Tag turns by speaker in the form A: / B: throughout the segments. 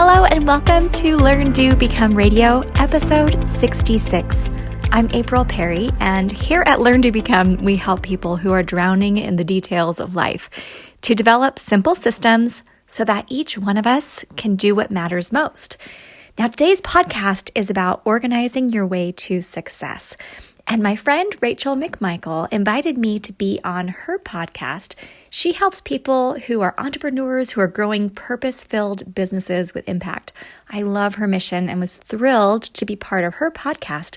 A: Hello and welcome to Learn, Do, Become Radio, episode 66. I'm April Perry, and here at Learn, Do, Become, we help people who are drowning in the details of life to develop simple systems so that each one of us can do what matters most. Now, today's podcast is about organizing your way to success. And my friend Rachel McMichael invited me to be on her podcast. She helps people who are entrepreneurs who are growing purpose-filled businesses with impact. I love her mission and was thrilled to be part of her podcast.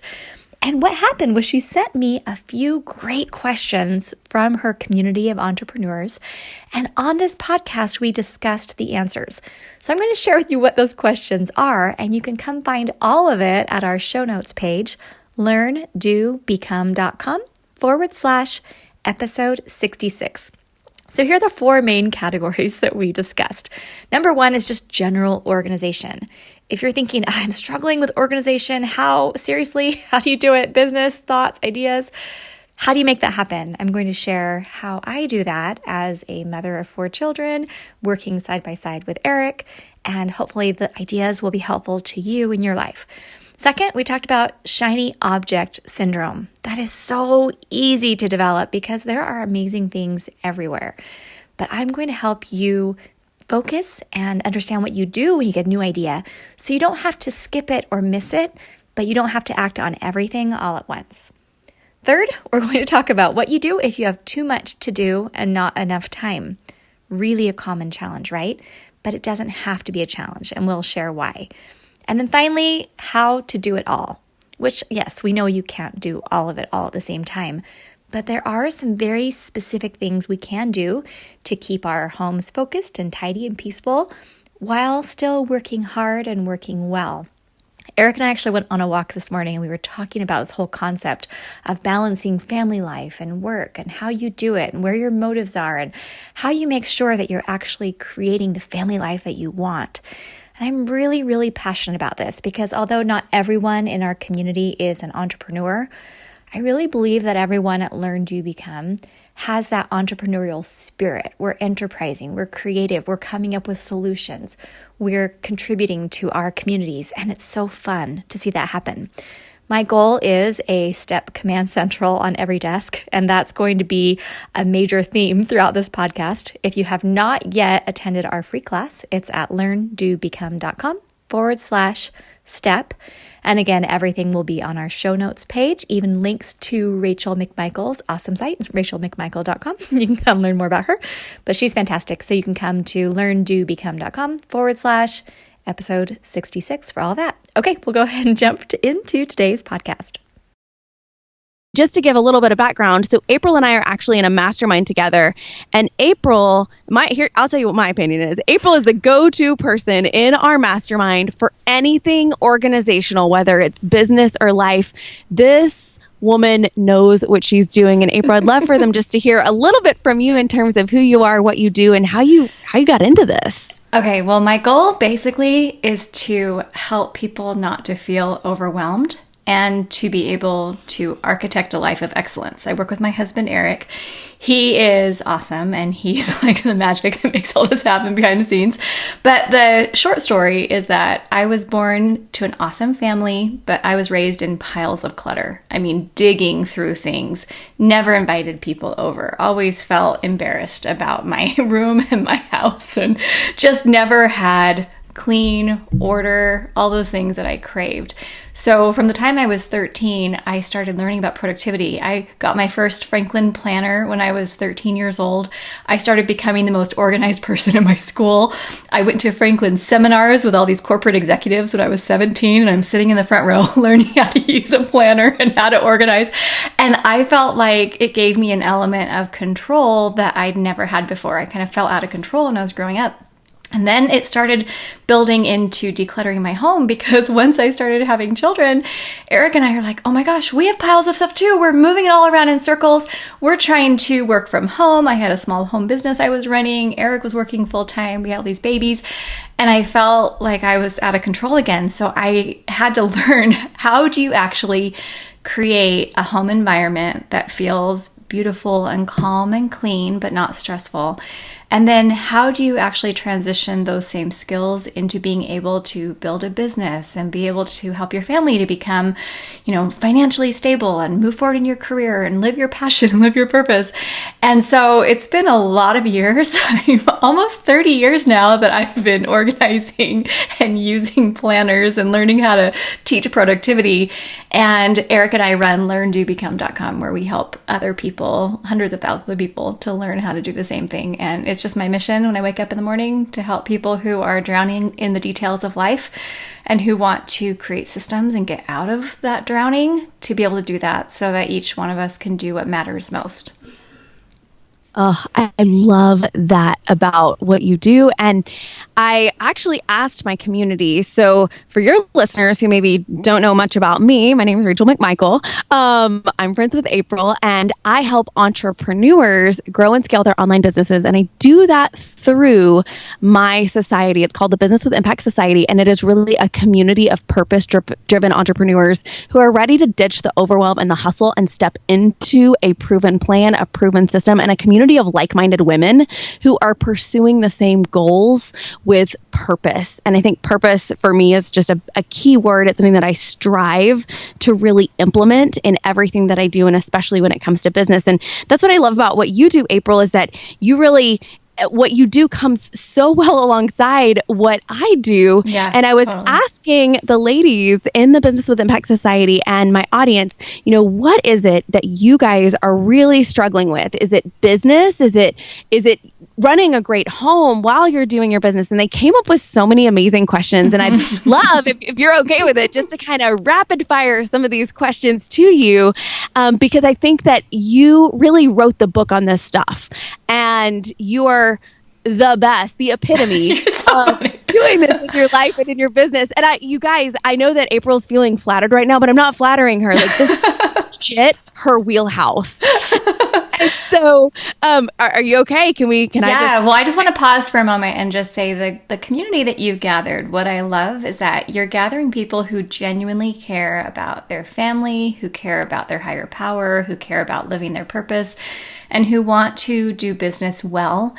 A: And what happened was she sent me a few great questions from her community of entrepreneurs. And on this podcast, we discussed the answers. So I'm going to share with you what those questions are, and you can come find all of it at our show notes page, learndobecome.com/episode 66. So here are the four main categories that we discussed. Number one is just general organization. If you're thinking, I'm struggling with organization, how do you do it? Business, thoughts, ideas. How do you make that happen? I'm going to share how I do that as a mother of 4 children, working side by side with Eric, and hopefully the ideas will be helpful to you in your life. Second, we talked about shiny object syndrome. That is so easy to develop because there are amazing things everywhere. But I'm going to help you focus and understand what you do when you get a new idea so you don't have to skip it or miss it, but you don't have to act on everything all at once. Third, we're going to talk about what you do if you have too much to do and not enough time. Really a common challenge, right? But it doesn't have to be a challenge, and we'll share why. And then finally, how to do it all, which, yes, we know you can't do all of it all at the same time, but there are some very specific things we can do to keep our homes focused and tidy and peaceful while still working hard and working well. Eric and I actually went on a walk this morning and we were talking about this whole concept of balancing family life and work and how you do it and where your motives are and how you make sure that you're actually creating the family life that you want. And I'm really, really passionate about this because although not everyone in our community is an entrepreneur, I really believe that everyone at Learn, Do, Become has that entrepreneurial spirit. We're enterprising, we're creative, we're coming up with solutions, we're contributing to our communities, and it's so fun to see that happen. My goal is a STEP command central on every desk, and that's going to be a major theme throughout this podcast. If you have not yet attended our free class, it's at learndobecome.com/STEP. And again, everything will be on our show notes page, even links to Rachel McMichael's awesome site, rachelmcmichael.com. You can come learn more about her, but she's fantastic. So you can come to learndobecome.com/episode 66 for all that. Okay, we'll go ahead and jump into today's podcast.
B: Just to give a little bit of background, so April and I are actually in a mastermind together, and April, I'll tell you what my opinion is. April is the go-to person in our mastermind for anything organizational, whether it's business or life. This woman knows what she's doing, and April, I'd love for them just to hear a little bit from you in terms of who you are, what you do, and how you got into this.
A: Okay, well, my goal basically is to help people not to feel overwhelmed and to be able to architect a life of excellence. I work with my husband, Eric. He is awesome, and he's like the magic that makes all this happen behind the scenes. But the short story is that I was born to an awesome family, but I was raised in piles of clutter. I mean, digging through things, never invited people over, always felt embarrassed about my room and my house, and just never had clean, order, all those things that I craved. So from the time I was 13, I started learning about productivity. I got my first Franklin planner when I was 13 years old. I started becoming the most organized person in my school. I went to Franklin seminars with all these corporate executives when I was 17, and I'm sitting in the front row learning how to use a planner and how to organize. And I felt like it gave me an element of control that I'd never had before. I kind of felt out of control when I was growing up. And then it started building into decluttering my home because once I started having children, Eric and I are like, oh my gosh, we have piles of stuff too. We're moving it all around in circles. We're trying to work from home. I had a small home business I was running. Eric was working full time. We had all these babies. And I felt like I was out of control again. So I had to learn, how do you actually create a home environment that feels beautiful and calm and clean, but not stressful? And then how do you actually transition those same skills into being able to build a business and be able to help your family to become, financially stable and move forward in your career and live your passion and live your purpose? And so it's been a lot of years, almost 30 years now, that I've been organizing and using planners and learning how to teach productivity. And Eric and I run LearnDoBecome.com, where we help other people, hundreds of thousands of people, to learn how to do the same thing. And it's just my mission when I wake up in the morning to help people who are drowning in the details of life and who want to create systems and get out of that drowning, to be able to do that so that each one of us can do what matters most.
B: Oh, I love that about what you do. And I actually asked my community. So for your listeners who maybe don't know much about me, my name is Rachel McMichael. I'm friends with April, and I help entrepreneurs grow and scale their online businesses. And I do that through my society. It's called the Business with Impact Society. And it is really a community of purpose-driven entrepreneurs who are ready to ditch the overwhelm and the hustle and step into a proven plan, a proven system, and a community of like-minded women who are pursuing the same goals with purpose. And I think purpose for me is just a key word. It's something that I strive to really implement in everything that I do, and especially when it comes to business. And that's what I love about what you do, April, is that you really, what you do comes so well alongside what I do.
A: Yeah,
B: and I was asking the ladies in the Business with Impact Society and my audience, what is it that you guys are really struggling with? Is it business? Is it running a great home while you're doing your business? And they came up with so many amazing questions. And I'd love, if you're okay with it, just to kind of rapid fire some of these questions to you, because I think that you really wrote the book on this stuff. And you are the best, the epitome of doing this in your life and in your business. And you guys, I know that April's feeling flattered right now, but I'm not flattering her. Like, this shit, her wheelhouse. And so, are you okay? I
A: just want to pause for a moment and just say the community that you've gathered, what I love is that you're gathering people who genuinely care about their family, who care about their higher power, who care about living their purpose, and who want to do business well.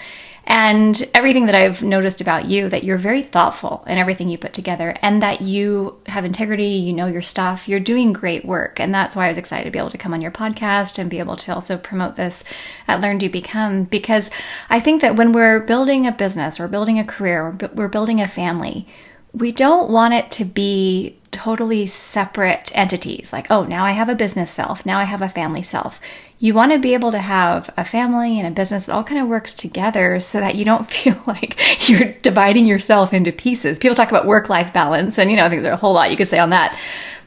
A: And everything that I've noticed about you, that you're very thoughtful in everything you put together, and that you have integrity, you know your stuff, you're doing great work. And that's why I was excited to be able to come on your podcast and be able to also promote this at Learn, Do, Become, because I think that when we're building a business, or building a career, or we're building a family, we don't want it to be totally separate entities. Like, oh, now I have a business self, now I have a family self. You want to be able to have a family and a business that all kind of works together so that you don't feel like you're dividing yourself into pieces. People talk about work-life balance, and I think there's a whole lot you could say on that.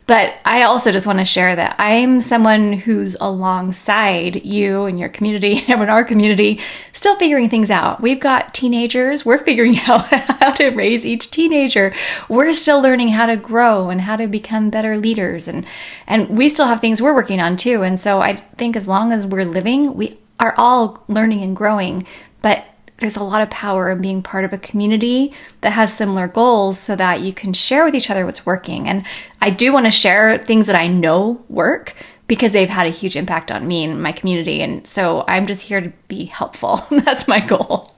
A: But I also just want to share that I'm someone who's alongside you and your community and everyone in our community, still figuring things out. We've got teenagers. We're figuring out how to raise each teenager. We're still learning how to grow and how to become better leaders. And we still have things we're working on too. And so I think as long as we're living, we are all learning and growing. But there's a lot of power in being part of a community that has similar goals so that you can share with each other what's working. And I do want to share things that I know work because they've had a huge impact on me and my community. And so I'm just here to be helpful. That's my goal.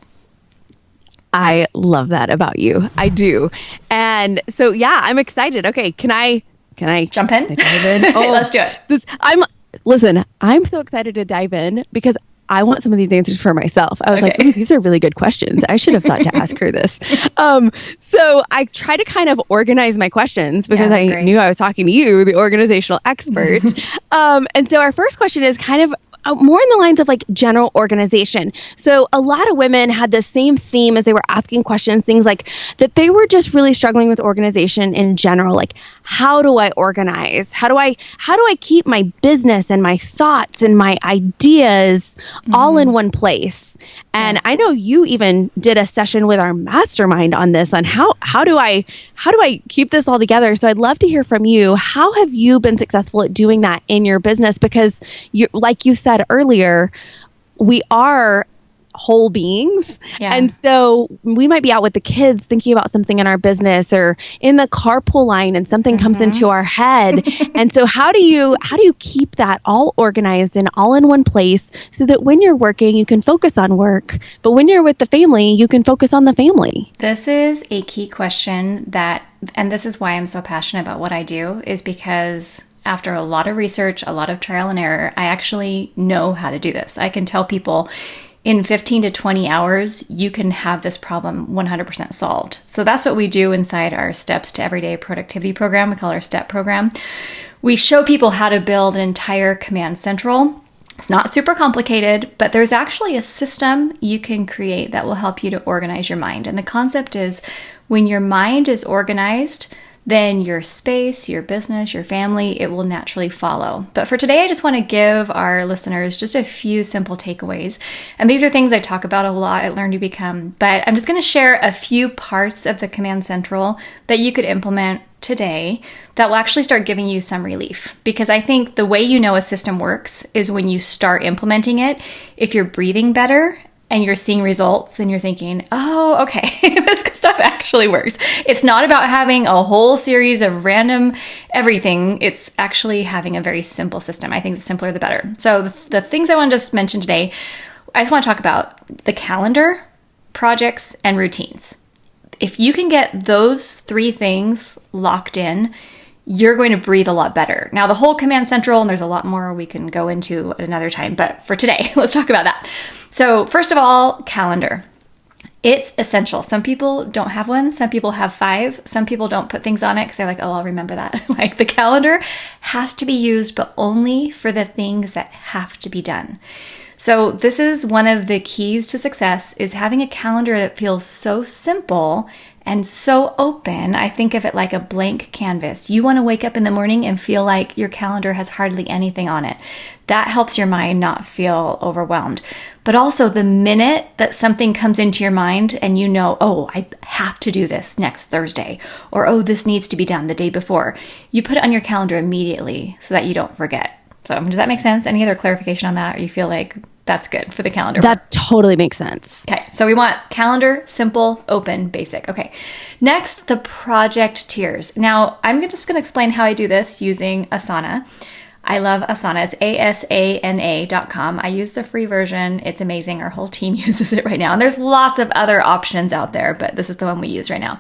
B: I love that about you. I do. And so, yeah, I'm excited. Okay. Can I
A: jump in?
B: Dive in? Oh,
A: let's do it.
B: I'm so excited to dive in because I want some of these answers for myself. I was like, ooh, these are really good questions. I should have thought to ask her this. So I try to kind of organize my questions because I knew I was talking to you, the organizational expert. And so our first question is kind of more in the lines of like general organization. So a lot of women had the same theme as they were asking questions, things like that they were just really struggling with organization in general. Like, how do I organize? How do I keep my business and my thoughts and my ideas all in one place? And I know you even did a session with our mastermind on this, on how do I keep this all together? So I'd love to hear from you. How have you been successful at doing that in your business? Because like you said earlier, we are whole beings.
A: Yeah.
B: And so we might be out with the kids thinking about something in our business or in the carpool line and something comes into our head. And so how do you keep that all organized and all in one place so that when you're working, you can focus on work, but when you're with the family, you can focus on the family?
A: This is a key question and this is why I'm so passionate about what I do, is because after a lot of research, a lot of trial and error, I actually know how to do this. I can tell people in 15 to 20 hours, you can have this problem 100% solved. So that's what we do inside our Steps to Everyday Productivity program. We call our STEP program. We show people how to build an entire command central. It's not super complicated, but there's actually a system you can create that will help you to organize your mind. And the concept is when your mind is organized, then your space, your business, your family, it will naturally follow. But for today, I just want to give our listeners just a few simple takeaways. And these are things I talk about a lot at Learn to Become, but I'm just going to share a few parts of the Command Central that you could implement today that will actually start giving you some relief. Because I think the way you know a system works is when you start implementing it. If you're breathing better and you're seeing results, then you're thinking, oh, okay, this stuff actually works. It's not about having a whole series of random everything. It's actually having a very simple system. I think the simpler, the better. So the things I want to just mention today, I just want to talk about the calendar, projects, and routines. If you can get those three things locked in, you're going to breathe a lot better. Now, the whole Command Central, and there's a lot more we can go into at another time, but for today, let's talk about that. So first of all, calendar. It's essential. Some people don't have one. Some people have 5. Some people don't put things on it because they're like, oh, I'll remember that. Like the calendar has to be used, but only for the things that have to be done. So this is one of the keys to success, is having a calendar that feels so simple and so open. I think of it like a blank canvas. You want to wake up in the morning and feel like your calendar has hardly anything on it. That helps your mind not feel overwhelmed. But also the minute that something comes into your mind and you know, oh, I have to do this next Thursday, or oh, this needs to be done the day before, you put it on your calendar immediately so that you don't forget. So does that make sense? Any other clarification on that? Or you feel like that's good for the calendar?
B: That totally makes sense.
A: Okay, so we want calendar, simple, open, basic. Okay, next, the project tiers. Now, I'm just going to explain how I do this using Asana. I love Asana. It's asana.com. I use the free version. It's amazing. Our whole team uses it right now. And there's lots of other options out there, but this is the one we use right now.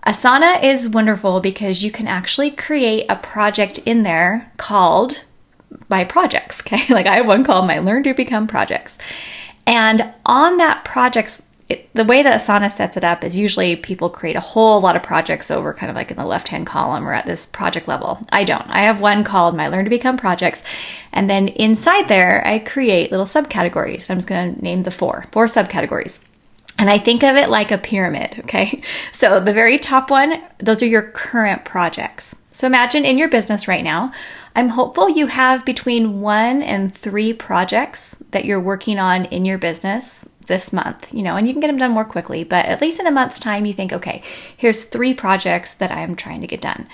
A: Asana is wonderful because you can actually create a project in there called my projects, okay? Like I have one called my Learn to Become projects. And on that projects, the way that Asana sets it up is usually people create a whole lot of projects over kind of like in the left-hand column or at this project level. I don't. I have one called my Learn to Become projects. And then inside there, I create little subcategories. I'm just going to name the four subcategories. And I think of it like a pyramid, okay? So the very top one, those are your current projects. So imagine in your business right now, I'm hopeful you have between 1 and 3 projects that you're working on in your business this month, and you can get them done more quickly, but at least in a month's time, you think, okay, here's 3 projects that I'm trying to get done.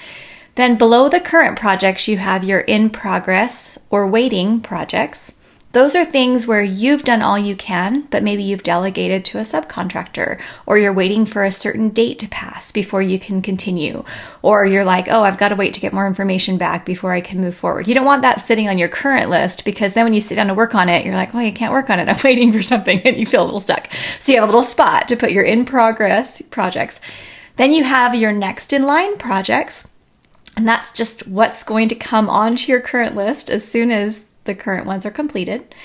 A: Then below the current projects, you have your in progress or waiting projects. Those are things where you've done all you can, but maybe you've delegated to a subcontractor, or you're waiting for a certain date to pass before you can continue, or you're like, oh, I've got to wait to get more information back before I can move forward. You don't want that sitting on your current list, because then when you sit down to work on it, you're like, well, you can't work on it. I'm waiting for something, and you feel a little stuck. So you have a little spot to put your in progress projects. Then you have your next in line projects, and that's just what's going to come onto your current list as soon as the current ones are completed.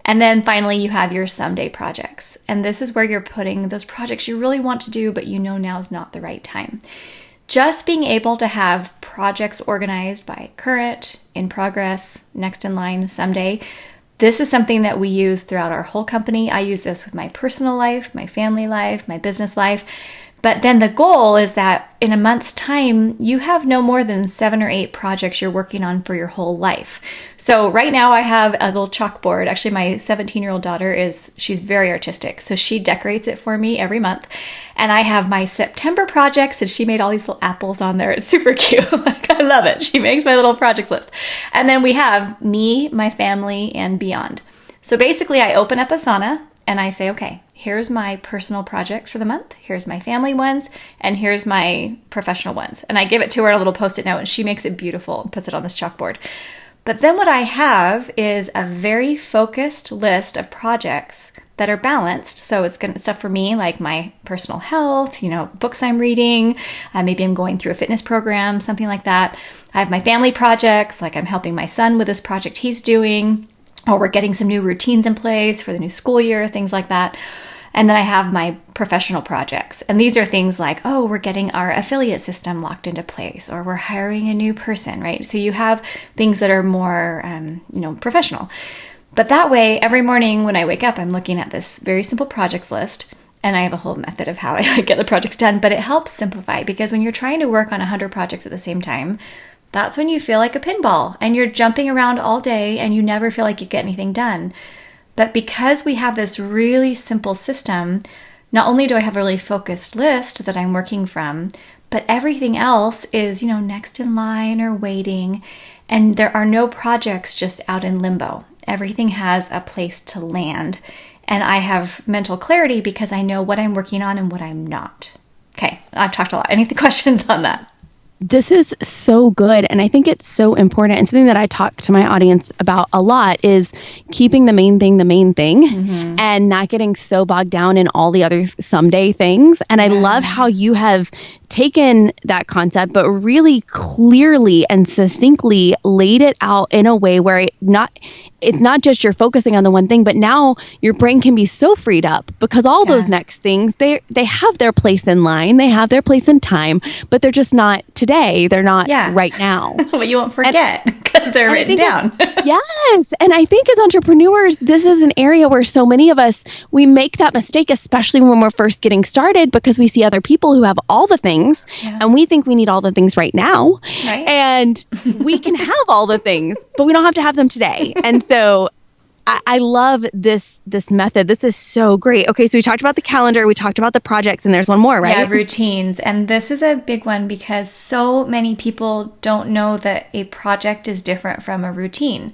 A: And then finally, you have your someday projects. And this is where you're putting those projects you really want to do, but you know now is not the right time. Just being able to have projects organized by current, in progress, next in line, someday. This is something that we use throughout our whole company. I use this with my personal life, my family life, my business life. But then the goal is that in a month's time, you have no more than 7 or 8 projects you're working on for your whole life. So right now I have a little chalkboard. Actually, my 17-year-old daughter she's very artistic. So she decorates it for me every month. And I have my September projects, and she made all these little apples on there. It's super cute. Like, I love it. She makes my little projects list. And then we have me, my family, and beyond. So basically I open up Asana and I say, okay, here's my personal project for the month, here's my family ones, and here's my professional ones. And I give it to her a little Post-it note, and she makes it beautiful and puts it on this chalkboard. But then what I have is a very focused list of projects that are balanced. So it's stuff for me, like my personal health, books I'm reading, maybe I'm going through a fitness program, something like that. I have my family projects, like I'm helping my son with this project he's doing, or we're getting some new routines in place for the new school year, things like that. And then I have my professional projects. And these are things like, oh, we're getting our affiliate system locked into place, or we're hiring a new person, right? So you have things that are more, professional. But that way, every morning when I wake up, I'm looking at this very simple projects list, and I have a whole method of how I get the projects done. But it helps simplify, because when you're trying to work on 100 projects at the same time, that's when you feel like a pinball and you're jumping around all day and you never feel like you get anything done. But because we have this really simple system, not only do I have a really focused list that I'm working from, but everything else is, next in line or waiting. And there are no projects just out in limbo. Everything has a place to land. And I have mental clarity because I know what I'm working on and what I'm not. Okay, I've talked a lot. Any questions on that?
B: This is so good. And I think it's so important. And something that I talk to my audience about a lot is keeping the main thing, mm-hmm. and not getting so bogged down in all the other someday things. And I love how you have taken that concept, but really clearly and succinctly laid it out in a way where it's not just you're focusing on the one thing, but now your brain can be so freed up because all those next things, they have their place in line, they have their place in time, but they're just not today. They're not right now.
A: But you won't forget because they're written down.
B: Yes. And I think as entrepreneurs, this is an area where so many of us, we make that mistake, especially when we're first getting started, because we see other people who have all the things and we think we need all the things right now. Right. And we can have all the things, but we don't have to have them today. And so I love this method. This is so great. Okay, so we talked about the calendar, we talked about the projects, and there's one more, right?
A: Yeah, routines. And this is a big one because so many people don't know that a project is different from a routine.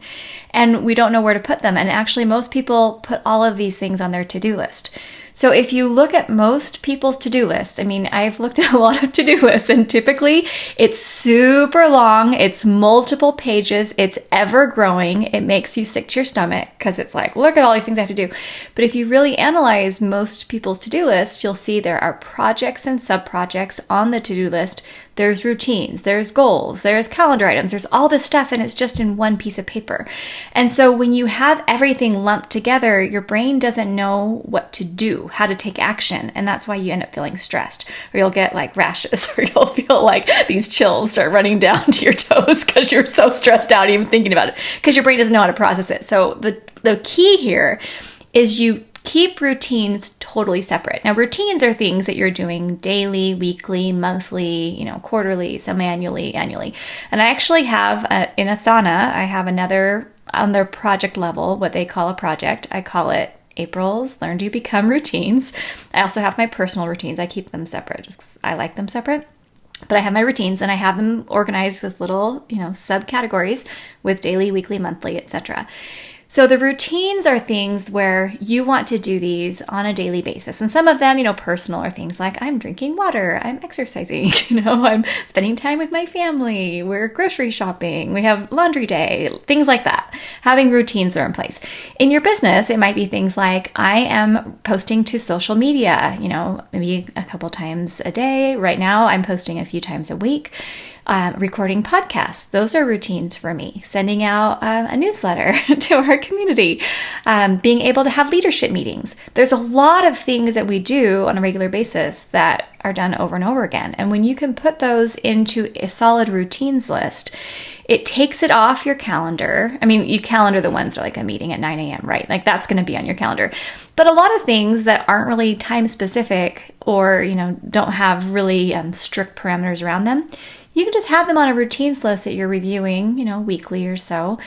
A: And we don't know where to put them. And actually, most people put all of these things on their to-do list. So if you look at most people's to-do list, I've looked at a lot of to-do lists, and typically it's super long, it's multiple pages, it's ever growing, it makes you sick to your stomach because it's like, look at all these things I have to do. But if you really analyze most people's to-do list, you'll see there are projects and sub-projects on the to-do list. There's routines, there's goals, there's calendar items, there's all this stuff, and it's just in one piece of paper. And so when you have everything lumped together, your brain doesn't know what to do, how to take action. And that's why you end up feeling stressed, or you'll get like rashes, or you'll feel like these chills start running down to your toes because you're so stressed out even thinking about it, because your brain doesn't know how to process it. So the key here is you keep routines totally separate. Now, routines are things that you're doing daily, weekly, monthly, quarterly, semi-annually, annually. And I actually have, in Asana, I have another on their project level, what they call a project. I call it April's Learn to Become Routines. I also have my personal routines. I keep them separate just 'cause I like them separate. But I have my routines, and I have them organized with little, subcategories with daily, weekly, monthly, etc. So the routines are things where you want to do these on a daily basis. And some of them, personal, are things like I'm drinking water, I'm exercising, I'm spending time with my family, we're grocery shopping, we have laundry day, things like that. Having routines are in place. In your business, it might be things like I am posting to social media, maybe a couple times a day. Right now, I'm posting a few times a week. Recording podcasts. Those are routines for me. Sending out a newsletter to our community. Being able to have leadership meetings. There's a lot of things that we do on a regular basis that are done over and over again. And when you can put those into a solid routines list, it takes it off your calendar. You calendar the ones that are like a meeting at 9 a.m., right? Like that's going to be on your calendar. But a lot of things that aren't really time specific or, don't have really strict parameters around them, you can just have them on a routines list that you're reviewing, weekly or so.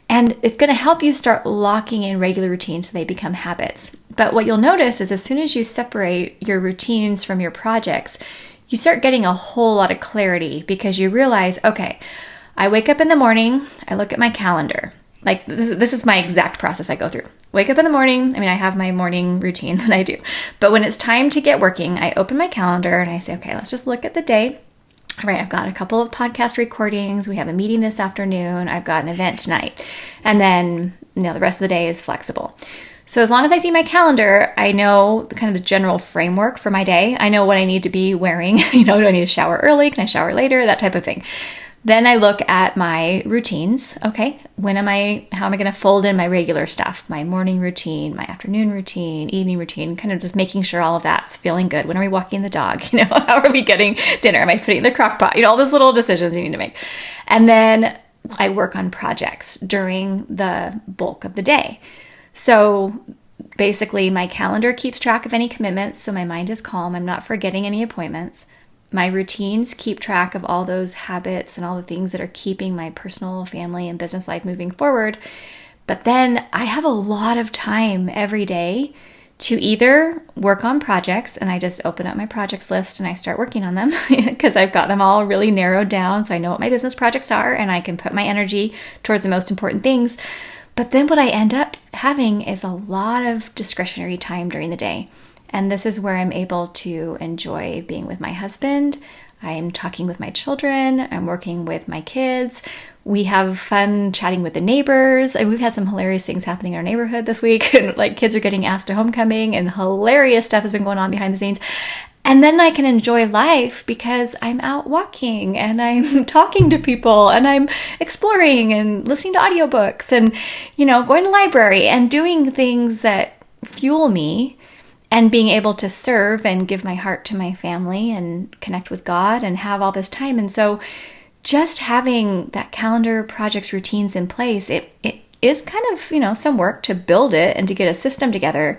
A: And it's going to help you start locking in regular routines so they become habits. But what you'll notice is as soon as you separate your routines from your projects, you start getting a whole lot of clarity because you realize, okay, I wake up in the morning, I look at my calendar. Like this is my exact process I go through. wake up in the morning. I mean, I have my morning routine that I do. But when it's time to get working, I open my calendar and I say, okay, let's just look at the day. All right, I've got a couple of podcast recordings. We have a meeting this afternoon. I've got an event tonight. And then, the rest of the day is flexible. So as long as I see my calendar, I know the kind of the general framework for my day. I know what I need to be wearing. Do I need to shower early? Can I shower later? That type of thing. Then I look at my routines. Okay, how am I going to fold in my regular stuff? My morning routine, my afternoon routine, evening routine, kind of just making sure all of that's feeling good. When are we walking the dog? How are we getting dinner? Am I putting in the crock pot? All those little decisions you need to make. And then I work on projects during the bulk of the day. So basically, my calendar keeps track of any commitments, so my mind is calm. I'm not forgetting any appointments. My routines keep track of all those habits and all the things that are keeping my personal, family, and business life moving forward. But then I have a lot of time every day to either work on projects, and I just open up my projects list and I start working on them because I've got them all really narrowed down, so I know what my business projects are and I can put my energy towards the most important things. But then what I end up having is a lot of discretionary time during the day. And this is where I'm able to enjoy being with my husband. I'm talking with my children. I'm working with my kids. We have fun chatting with the neighbors. And we've had some hilarious things happening in our neighborhood this week. And kids are getting asked to homecoming and hilarious stuff has been going on behind the scenes. And then I can enjoy life because I'm out walking and I'm talking to people and I'm exploring and listening to audiobooks and, going to the library and doing things that fuel me and being able to serve and give my heart to my family and connect with God and have all this time. And so just having that calendar, projects, routines in place, it is kind of, some work to build it and to get a system together.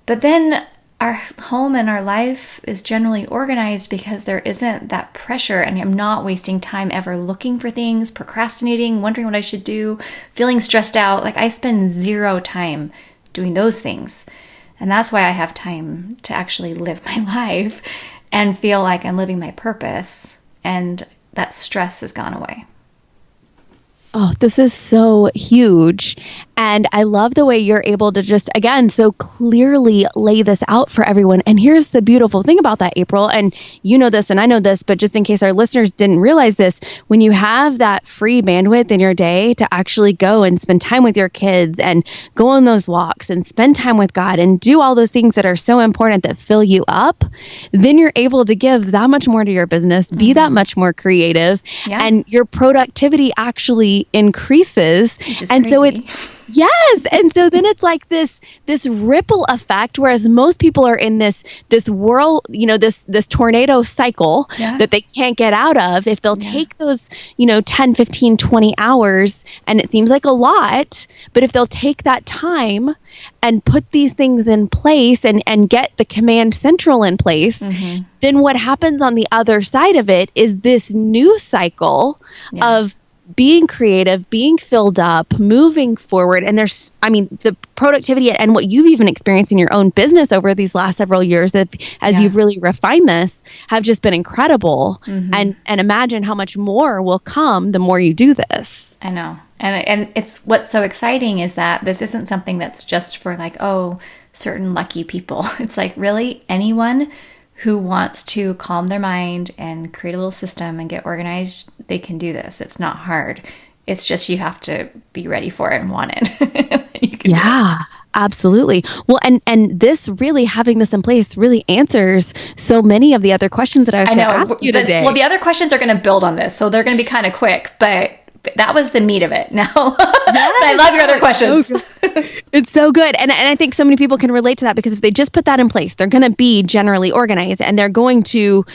A: But then our home and our life is generally organized because there isn't that pressure, and I'm not wasting time ever looking for things, procrastinating, wondering what I should do, feeling stressed out. I spend zero time doing those things. And that's why I have time to actually live my life and feel like I'm living my purpose, and that stress has gone away.
B: Oh, this is so huge. And I love the way you're able to just, again, so clearly lay this out for everyone. And here's the beautiful thing about that, April, and you know this and I know this, but just in case our listeners didn't realize this, when you have that free bandwidth in your day to actually go and spend time with your kids and go on those walks and spend time with God and do all those things that are so important that fill you up, then you're able to give that much more to your business, be that much more creative, and your productivity actually increases. And
A: crazy.
B: So yes. And so then it's like this ripple effect, whereas most people are in this whirl, this tornado cycle that they can't get out of. If they'll take those, 10, 15, 20 hours, and it seems like a lot, but if they'll take that time and put these things in place and get the command central in place, then what happens on the other side of it is this new cycle of being creative, being filled up, moving forward. And the productivity and what you've even experienced in your own business over these last several years as you've really refined this have just been incredible. And imagine how much more will come the more you do this.
A: I know. And it's what's so exciting is that this isn't something that's just for certain lucky people. It's really anyone who wants to calm their mind and create a little system and get organized, they can do this. It's not hard. It's just you have to be ready for it and want it.
B: Absolutely. Well, and this really, having this in place really answers so many of the other questions that I was going to ask you today.
A: Well, the other questions are going to build on this, so they're going to be kind of quick, but that was the meat of it. Now, I love your other questions.
B: It's so good. And I think so many people can relate to that, because if they just put that in place, they're going to be generally organized, and they're going to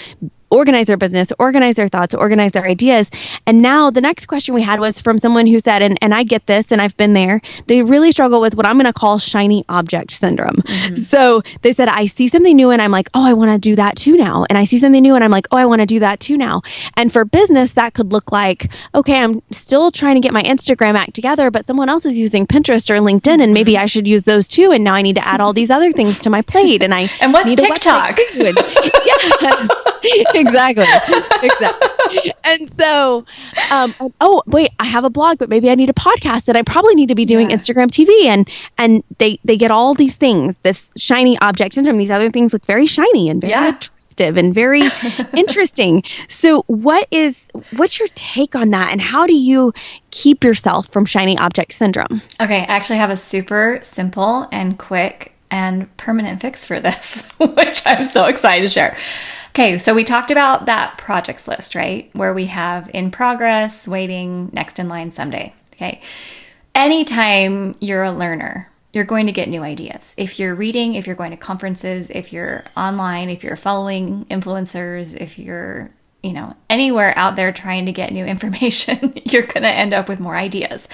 B: organize their business, organize their thoughts, organize their ideas. And now the next question we had was from someone who said, and I get this, and I've been there, they really struggle with what I'm going to call shiny object syndrome. So they said, I see something new and I'm like, oh, I want to do that too now. And I see something new and I'm like, oh, I want to do that too now. And for business, that could look like, okay, I'm still trying to get my Instagram act together, but someone else is using Pinterest or LinkedIn, and maybe I should use those too. And now I need to add all these other things to my plate. And
A: what's TikTok?
B: Yes. Exactly. Exactly. And so, oh wait, I have a blog, but maybe I need a podcast, and I probably need to be doing Instagram TV. And they get all these things, this shiny object syndrome. These other things look very shiny and very attractive and very interesting. So what's your take on that, and how do you keep yourself from shiny object syndrome?
A: Okay, I actually have a super simple and quick and permanent fix for this, which I'm so excited to share. Okay, so we talked about that projects list, right? Where we have in progress, waiting, next in line someday. Okay. Anytime you're a learner, you're going to get new ideas. If you're reading, if you're going to conferences, if you're online, if you're following influencers, if you're, anywhere out there trying to get new information, you're going to end up with more ideas.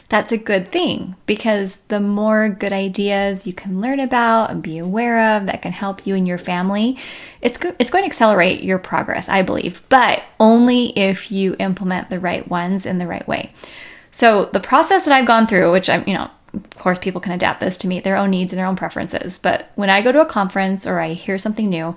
A: That's a good thing, because the more good ideas you can learn about and be aware of that can help you and your family, it's going to accelerate your progress, I believe, but only if you implement the right ones in the right way. So the process that I've gone through, which I'm, of course, people can adapt this to meet their own needs and their own preferences. But when I go to a conference or I hear something new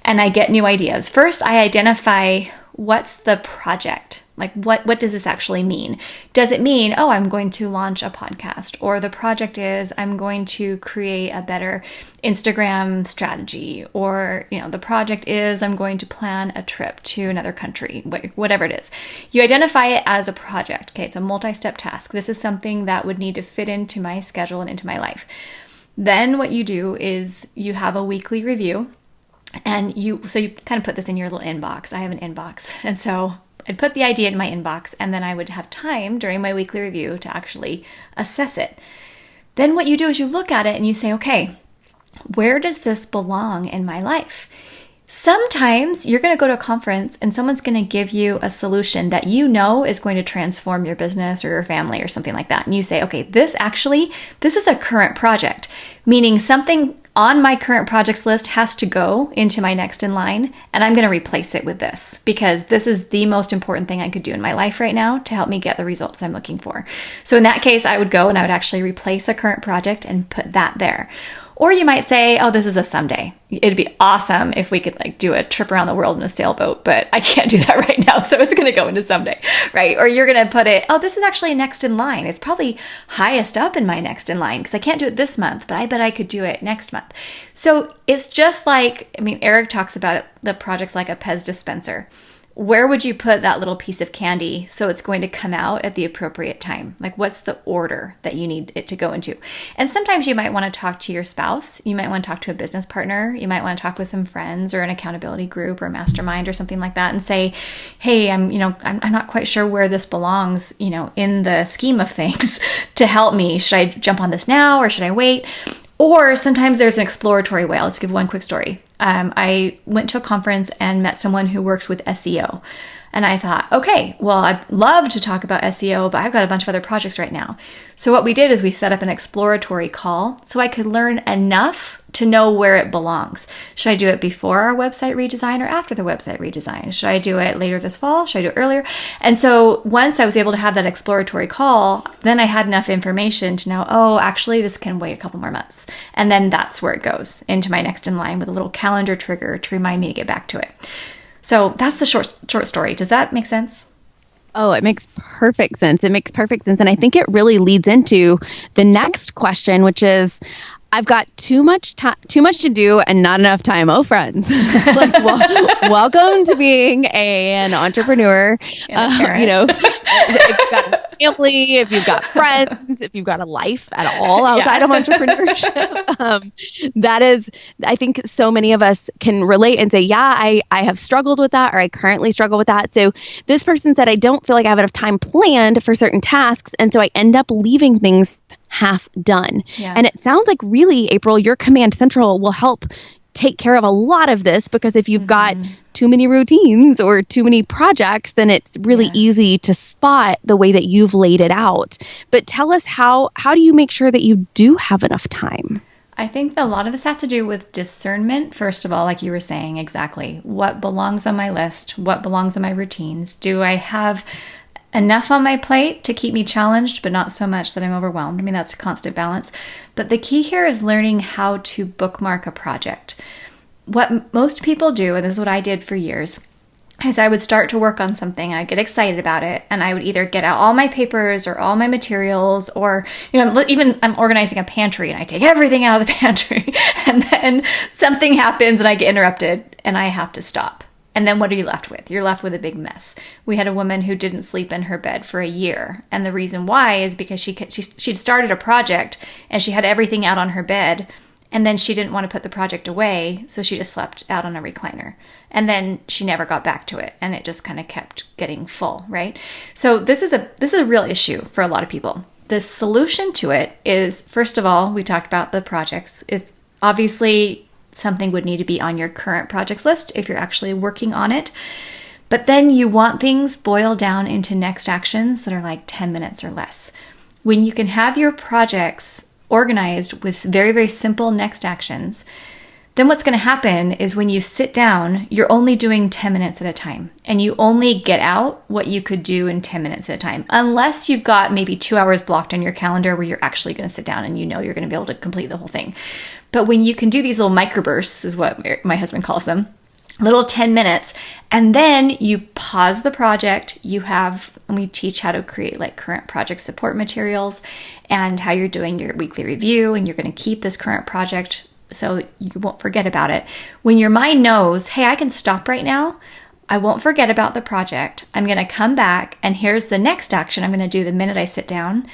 A: and I get new ideas, first I identify what's the project. Like, what does this actually mean? Does it mean, oh, I'm going to launch a podcast? Or the project is I'm going to create a better Instagram strategy? Or, the project is I'm going to plan a trip to another country, whatever it is. You identify it as a project. Okay, it's a multi-step task. This is something that would need to fit into my schedule and into my life. Then what you do is you have a weekly review, and you kind of put this in your little inbox. I have an inbox. And so I'd put the idea in my inbox, and then I would have time during my weekly review to actually assess it. Then what you do is you look at it and you say, okay, where does this belong in my life? Sometimes you're going to go to a conference and someone's going to give you a solution that is going to transform your business or your family or something like that. And you say, okay, this is a current project, meaning something on my current projects list has to go into my next in line, and I'm going to replace it with this because this is the most important thing I could do in my life right now to help me get the results I'm looking for. So in that case, I would go and I would actually replace a current project and put that there. Or you might say, oh, this is a someday. It'd be awesome if we could do a trip around the world in a sailboat, but I can't do that right now. So it's going to go into someday, right? Or you're going to put it, oh, this is actually next in line. It's probably highest up in my next in line because I can't do it this month, but I bet I could do it next month. So it's just Eric talks about it, the project's like a Pez dispenser. Where would you put that little piece of candy so it's going to come out at the appropriate time? What's the order that you need it to go into? And sometimes you might want to talk to your spouse. You might want to talk to a business partner. You might want to talk with some friends or an accountability group or mastermind or something like that and say, hey, I'm not quite sure where this belongs, in the scheme of things to help me. Should I jump on this now or should I wait? Or sometimes there's an exploratory way. I'll just give one quick story. I went to a conference and met someone who works with SEO. And I thought, okay, well, I'd love to talk about SEO, but I've got a bunch of other projects right now. So what we did is we set up an exploratory call so I could learn enough to know where it belongs. Should I do it before our website redesign or after the website redesign? Should I do it later this fall? Should I do it earlier? And so once I was able to have that exploratory call, then I had enough information to know, oh, actually, this can wait a couple more months. And then that's where it goes into my next in line with a little calendar trigger to remind me to get back to it. So that's the short story. Does that make sense?
B: Oh, it makes perfect sense. It makes perfect sense. And I think it really leads into the next question, which is, I've got too much to do and not enough time. Oh, friends, welcome to being an entrepreneur. If you've got a family, if you've got friends, if you've got a life at all outside of entrepreneurship, that is, I think so many of us can relate and say, yeah, I have struggled with that, or I currently struggle with that. So this person said, I don't feel like I have enough time planned for certain tasks. And so I end up leaving things half done. Yeah. And it sounds like really, April, your Command Central will help take care of a lot of this, because if you've got too many routines or too many projects, then it's really easy to spot the way that you've laid it out. But tell us, how do you make sure that you do have enough time?
A: I think a lot of this has to do with discernment. First of all, like you were saying, exactly what belongs on my list, what belongs on my routines. Do I have enough on my plate to keep me challenged, but not so much that I'm overwhelmed? I mean, that's a constant balance. But the key here is learning how to bookmark a project. what most people do, and this is what I did for years, is I would start to work on something and I'd get excited about it, and I would either get out all my papers or all my materials, or, even I'm organizing a pantry and I take everything out of the pantry and then something happens and I get interrupted and I have to stop. And then what are you left with? You're left with a big mess. We had a woman who didn't sleep in her bed for a year. And the reason why is because she'd started a project and she had everything out on her bed. And then she didn't want to put the project away, so she just slept out on a recliner. And then she never got back to it, and it just kind of kept getting full, right? So this is a real issue for a lot of people. The solution to it is, first of all, we talked about the projects. If obviously something would need to be on your current projects list if you're actually working on it. But then you want things boiled down into next actions that are like 10 minutes or less. When you can have your projects organized with very, very simple next actions, then what's going to happen is when you sit down, you're only doing 10 minutes at a time, and you only get out what you could do in 10 minutes at a time, unless you've got maybe 2 hours blocked on your calendar where you're actually going to sit down and you're going to be able to complete the whole thing. But when you can do these little microbursts, is what my husband calls them, little 10 minutes, and then you pause the project. We teach how to create like current project support materials and how you're doing your weekly review, and you're going to keep this current project so you won't forget about it. When your mind knows, hey, I can stop right now, I won't forget about the project, I'm going to come back and here's the next action I'm going to do the minute I sit down,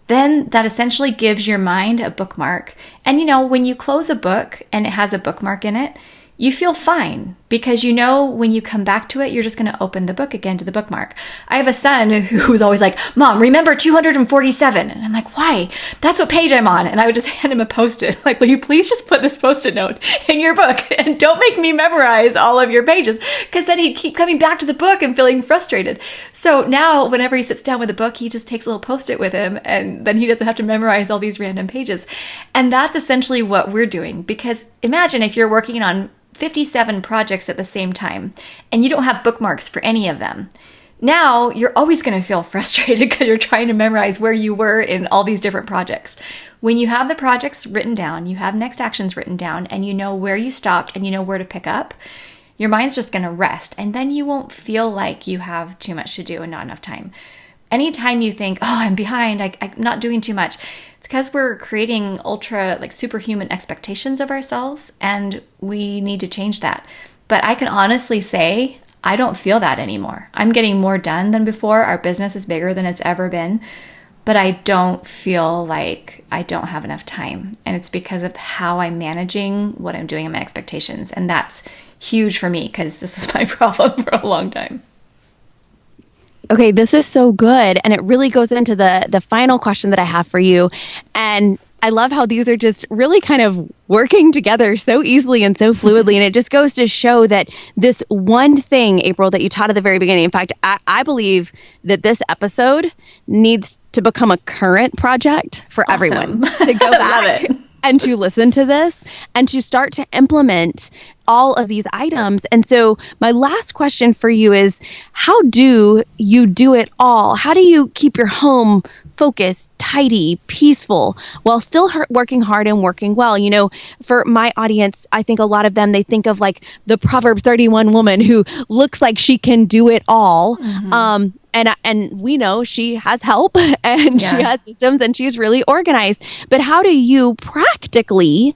A: then that essentially gives your mind a bookmark. And when you close a book and it has a bookmark in it, you feel fine, because when you come back to it, you're just going to open the book again to the bookmark. I have a son who's always like, Mom, remember 247. And I'm like, why? That's what page I'm on. And I would just hand him a Post-it. Like, will you please just put this Post-it note in your book and don't make me memorize all of your pages, because then he'd keep coming back to the book and feeling frustrated. So now whenever he sits down with a book, he just takes a little Post-it with him, and then he doesn't have to memorize all these random pages. And that's essentially what we're doing, because imagine if you're working on 57 projects at the same time and you don't have bookmarks for any of them. Now you're always going to feel frustrated because you're trying to memorize where you were in all these different projects. When you have the projects written down, you have next actions written down, and you know where you stopped and you know where to pick up, your mind's just going to rest, and then you won't feel like you have too much to do and not enough time. Anytime you think, oh, I'm behind, I'm not doing too much, it's because we're creating superhuman expectations of ourselves, and we need to change that. But I can honestly say, I don't feel that anymore. I'm getting more done than before. Our business is bigger than it's ever been, but I don't feel like I don't have enough time. And it's because of how I'm managing what I'm doing and my expectations. And that's huge for me, because this was my problem for a long time.
B: Okay, this is so good. And it really goes into the final question that I have for you. And I love how these are just really kind of working together so easily and so fluidly. And it just goes to show that this one thing, April, that you taught at the very beginning, in fact, I believe that this episode needs to become a current project for everyone to go back and to listen to this and to start to implement all of these items. And so my last question for you is, how do you do it all? How do you keep your home focused, tidy, peaceful, while still working hard and working well? For my audience, I think a lot of them, they think of like the Proverbs 31 woman who looks like she can do it all. Mm-hmm. And we know she has help and she has systems and she's really organized. But how do you practically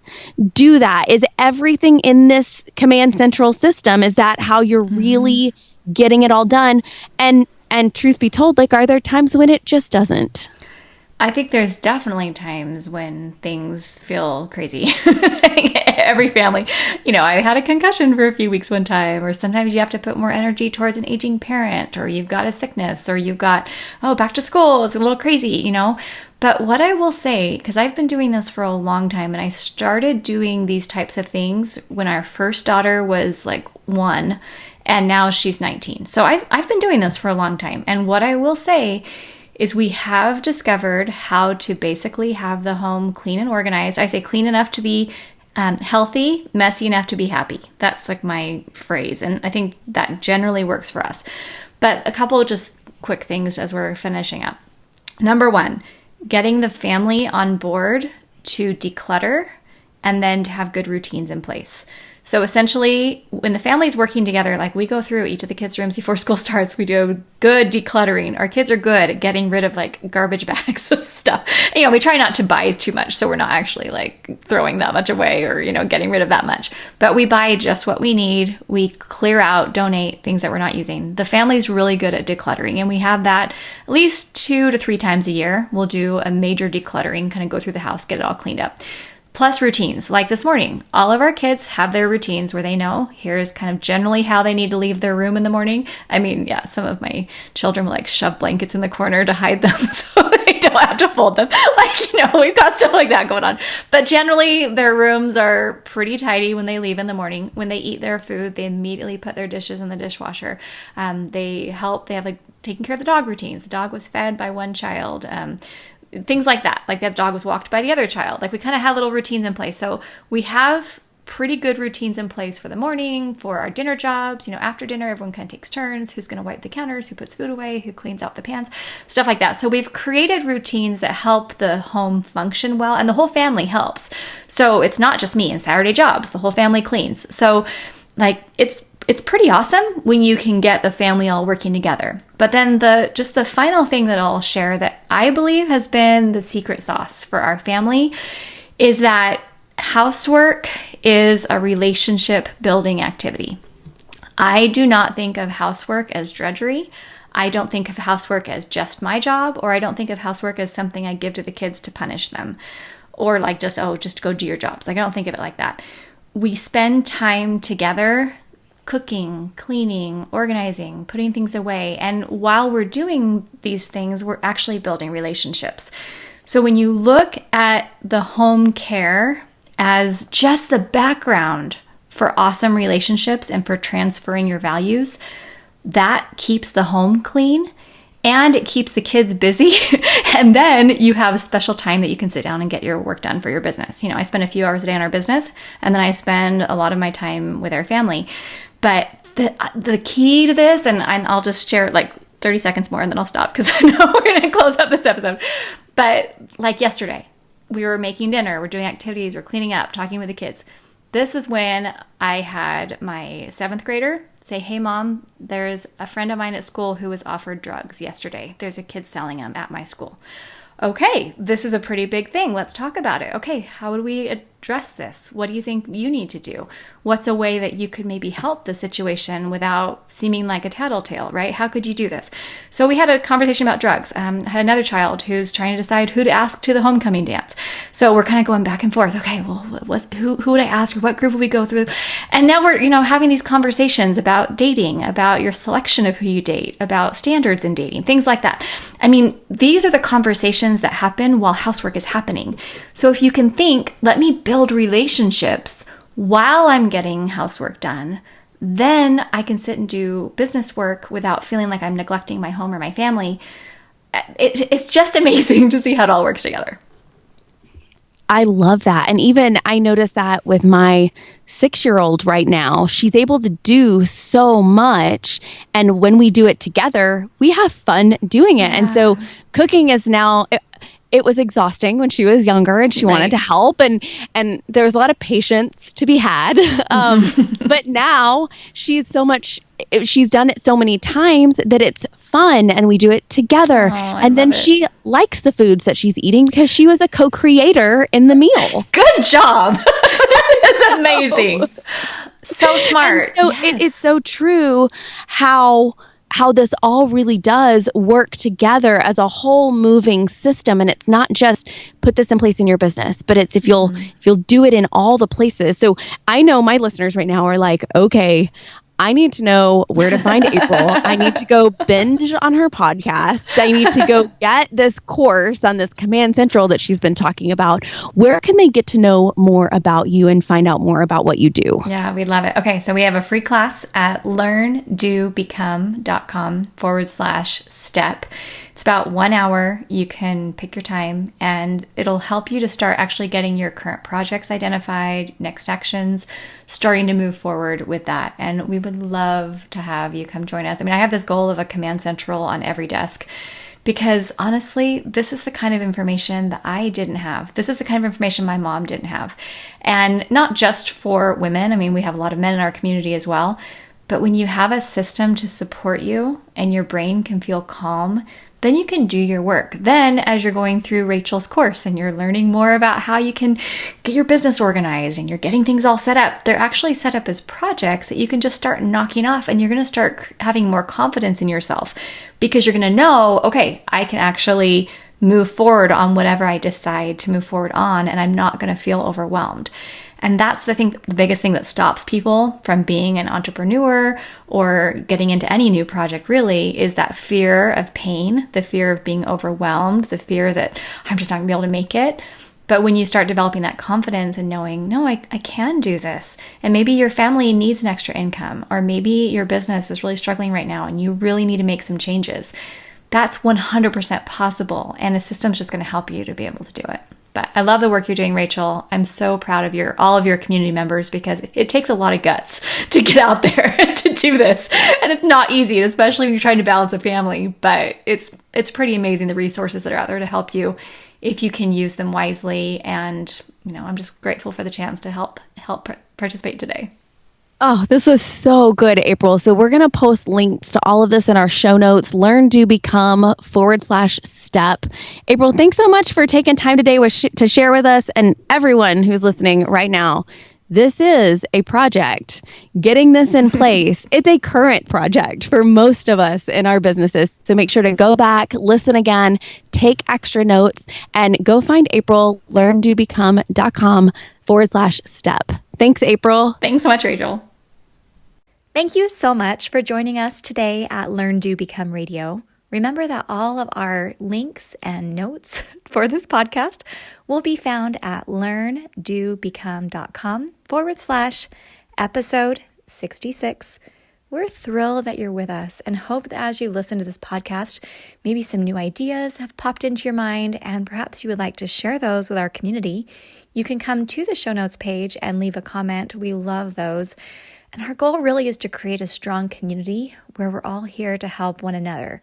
B: do that? Is everything in this Command Central system, is that how you're really getting it all done? And truth be told, are there times when it just doesn't?
A: I think there's definitely times when things feel crazy. Every family, I had a concussion for a few weeks one time, or sometimes you have to put more energy towards an aging parent, or you've got a sickness, or you've got, back to school, it's a little crazy, But what I will say, because I've been doing this for a long time, and I started doing these types of things when our first daughter was 1, and now she's 19. So I've been doing this for a long time. And what I will say is we have discovered how to basically have the home clean and organized. I say clean enough to be healthy, messy enough to be happy. That's my phrase. And I think that generally works for us. But a couple of just quick things as we're finishing up. Number 1, getting the family on board to declutter and then to have good routines in place. So essentially, when the family's working together, like we go through each of the kids' rooms before school starts, we do a good decluttering. Our kids are good at getting rid of like garbage bags of stuff. We try not to buy too much, so we're not actually like throwing that much away or, getting rid of that much. But we buy just what we need. We clear out, donate things that we're not using. The family's really good at decluttering, and we have that at least 2 to 3 times a year. We'll do a major decluttering, kind of go through the house, get it all cleaned up. Plus routines. Like this morning, all of our kids have their routines where they know here's kind of generally how they need to leave their room in the morning. I mean, yeah, some of my children will like shove blankets in the corner to hide them so they don't have to fold them. We've got stuff like that going on. But generally, their rooms are pretty tidy when they leave in the morning. When they eat their food, they immediately put their dishes in the dishwasher. They have like taking care of the dog routines. The dog was fed by one child. Things like that. Like that dog was walked by the other child. Like we kind of had little routines in place. So we have pretty good routines in place for the morning, for our dinner jobs. After dinner, everyone kind of takes turns. Who's going to wipe the counters? Who puts food away? Who cleans out the pans? Stuff like that. So we've created routines that help the home function well, and the whole family helps. So it's not just me and Saturday jobs. The whole family cleans. So like it's pretty awesome when you can get the family all working together. But then the final thing that I'll share that I believe has been the secret sauce for our family is that housework is a relationship building activity. I do not think of housework as drudgery. I don't think of housework as just my job, or I don't think of housework as something I give to the kids to punish them, or like just go do your jobs. Like I don't think of it like that. We spend time together cooking, cleaning, organizing, putting things away. And while we're doing these things, we're actually building relationships. So when you look at the home care as just the background for awesome relationships and for transferring your values, that keeps the home clean and it keeps the kids busy. And then you have a special time that you can sit down and get your work done for your business. I spend a few hours a day on our business, and then I spend a lot of my time with our family. But the key to this, and I'll just share like 30 seconds more and then I'll stop because I know we're going to close up this episode. But like yesterday, we were making dinner, we're doing activities, we're cleaning up, talking with the kids. This is when I had my 7th grader say, "Hey mom, there's a friend of mine at school who was offered drugs yesterday. There's a kid selling them at my school." Okay, this is a pretty big thing. Let's talk about it. Okay, how would we address this? What do you think you need to do? What's a way that you could maybe help the situation without seeming like a tattletale, right? How could you do this? So we had a conversation about drugs. I had another child who's trying to decide who to ask to the homecoming dance. So we're kind of going back and forth. Okay, well, who would I ask, or what group would we go through? And now we're, having these conversations about dating, about your selection of who you date, about standards in dating, things like that. I mean, these are the conversations that happen while housework is happening. So if you can think, let me build relationships while I'm getting housework done, then I can sit and do business work without feeling like I'm neglecting my home or my family. It's just amazing to see how it all works together.
B: I love that. And even I notice that with my 6-year-old right now, she's able to do so much. And when we do it together, we have fun doing it. Yeah. And so cooking is now, it was exhausting when she was younger and she wanted to help. And there was a lot of patience to be had. But now she's done it so many times that it's fun and we do it together. And then she likes the foods that she's eating because she was a co-creator in the meal.
A: Good job. That's amazing. So smart.
B: And so it is so true how this all really does work together as a whole moving system. And it's not just put this in place in your business, but it's if you'll do it in all the places. So I know my listeners right now are like, okay, I need to know where to find April. I need to go binge on her podcast. I need to go get this course on this Command Central that she's been talking about. Where can they get to know more about you and find out more about what you do?
A: Yeah, we love it. Okay, so we have a free class at learndobecome.com/step. It's about 1 hour. You can pick your time and it'll help you to start actually getting your current projects identified, next actions, starting to move forward with that. And we would love to have you come join us. I mean, I have this goal of a Command Central on every desk Because honestly, this is the kind of information that I didn't have. This is the kind of information my mom didn't have. And not just for women. I mean, we have a lot of men in our community as well. But when you have a system to support you and your brain can feel calm, then you can do your work. Then as you're going through Rachel's course and you're learning more about how you can get your business organized and you're getting things all set up, they're actually set up as projects that you can just start knocking off, and you're going to start having more confidence in yourself because you're going to know, okay, I can actually move forward on whatever I decide to move forward on, and I'm not going to feel overwhelmed. And that's the biggest thing that stops people from being an entrepreneur or getting into any new project really is that fear of pain, the fear of being overwhelmed, the fear that I'm just not gonna be able to make it. But when you start developing that confidence and knowing, no, I can do this. And maybe your family needs an extra income, or maybe your business is really struggling right now and you really need to make some changes. That's 100% possible. And a system's just gonna help you to be able to do it. But I love the work you're doing, Rachel. I'm so proud of all of your community members, because it takes a lot of guts to get out there to do this. And it's not easy, especially when you're trying to balance a family. But it's pretty amazing, the resources that are out there to help you if you can use them wisely. And, I'm just grateful for the chance to help participate today.
B: Oh, this was so good, April. So we're going to post links to all of this in our show notes, learn-do-become/step. April, thanks so much for taking time today to share with us and everyone who's listening right now. This is a project. Getting this in place, it's a current project for most of us in our businesses. So make sure to go back, listen again, take extra notes, and go find April, learn-do-become.com/step. Thanks, April.
A: Thanks so much, Rachel. Thank you so much for joining us today at Learn, Do, Become Radio. Remember that all of our links and notes for this podcast will be found at learndobecome.com/episode 66. We're thrilled that you're with us and hope that as you listen to this podcast, maybe some new ideas have popped into your mind, and perhaps you would like to share those with our community. You can come to the show notes page and leave a comment. We love those. And our goal really is to create a strong community where we're all here to help one another.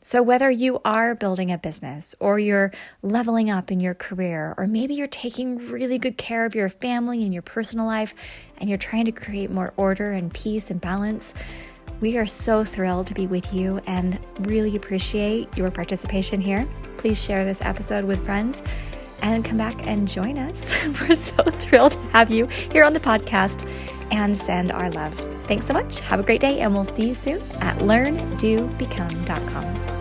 A: So whether you are building a business, or you're leveling up in your career, or maybe you're taking really good care of your family and your personal life, and you're trying to create more order and peace and balance, we are so thrilled to be with you and really appreciate your participation here. Please share this episode with friends and come back and join us. We're so thrilled to have you here on the podcast, and send our love. Thanks so much. Have a great day, and we'll see you soon at learndobecome.com.